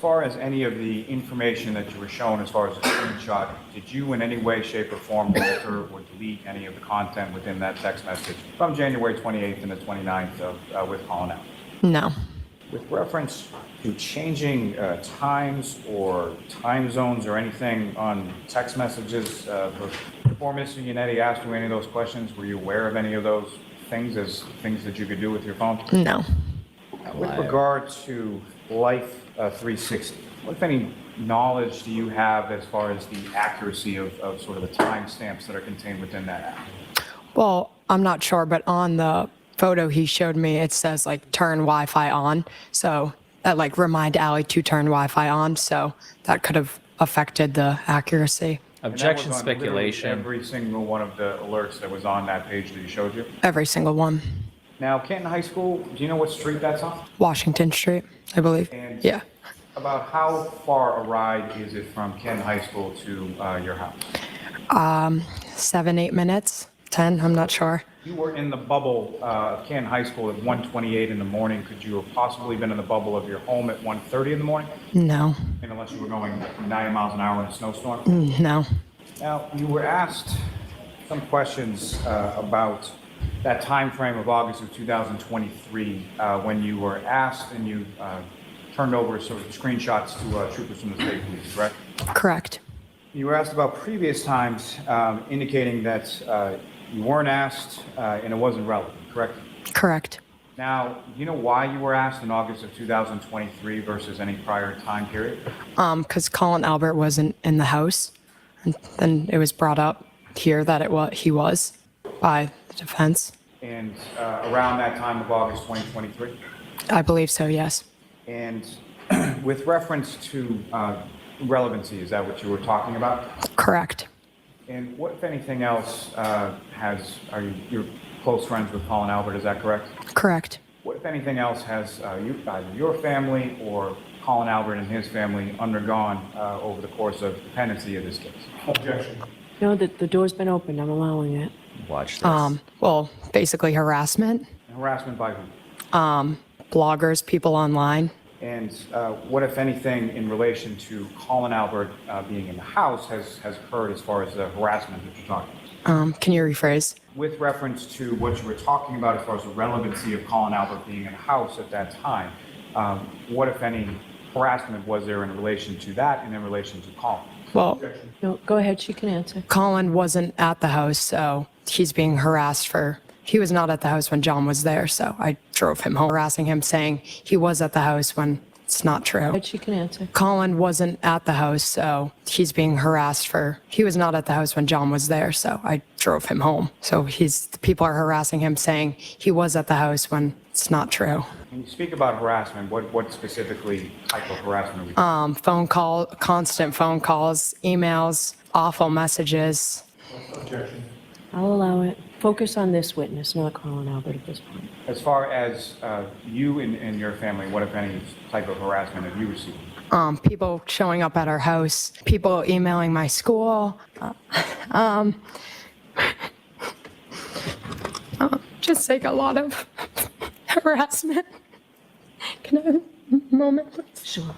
far as any of the information that you were shown, as far as the screenshot, did you in any way, shape, or form alter or delete any of the content within that text message from January 28th and the 29th with Collin Albert? No. With reference to changing times or time zones or anything on text messages, before Mr. Yannetti asked you any of those questions, were you aware of any of those things as things that you could do with your phone? No. With regard to Life 360, what, if any, knowledge do you have as far as the accuracy of sort of the timestamps that are contained within that app? Well, I'm not sure, but on the photo he showed me, it says like turn Wi-Fi on. So that like remind Allie to turn Wi-Fi on. So that could have affected the accuracy. Objection, And that was on literally speculation. every single one of the alerts that was on that page that he showed you. Every single one. Now, Canton High School, do you know what street that's on? Washington Street, I believe. And Yeah. about how far a ride is it from Canton High School to your house? 7-8 minutes, 10, I'm not sure. You were in the bubble of Canton High School at 1:28 in the morning. Could you have possibly been in the bubble of your home at 1:30 in the morning? No. And unless you were going 90 miles an hour in a snowstorm? No. Now, you were asked some questions about that time frame of August of 2023 when you were asked and you turned over sort of screenshots to troopers from the state police, correct? Correct. You were asked about previous times indicating that you weren't asked and it wasn't relevant, correct? Correct. Now, do you know why you were asked in August of 2023 versus any prior time period? Because Collin Albert wasn't in the house, and then it was brought up here that he was by the defense. And around that time of August 2023? I believe so, yes. And with reference to relevancy, is that what you were talking about? Correct. And what, if anything else, you're close friends with Collin Albert, is that correct? Correct. What, if anything else, has either your family or Collin Albert and his family undergone over the course of the pendency of this case? Objection. No, the door's been opened. I'm allowing it. Watch this. Well, basically harassment, Harassment by whom? bloggers, people online. And what, if anything, in relation to Collin Albert being in the house has occurred as far as the harassment that you're talking about? Can you rephrase? With reference to what you were talking about as far as the relevancy of Collin Albert being in the house at that time, what, if any, harassment was there in relation to that and in relation to Collin? Well, No, go ahead. She can answer. Collin wasn't at the house, so he's being harassed he was not at the house when John was there, so I drove him home, harassing him, saying he was at the house when it's not true. Go ahead. She can answer. Collin wasn't at the house, so he's being harassed he was not at the house when John was there, so I drove him home. So people are harassing him, saying he was at the house when it's not true. When you speak about harassment, what specifically type of harassment are we talking Constant phone calls, emails, awful messages. Objection. I'll allow it. Focus on this witness, not Collin Albert at this point. As far as you and your family, what, if any, type of harassment have you received? People showing up at our house, people emailing my school, just like a lot of harassment. Can I have a moment, please? Sure.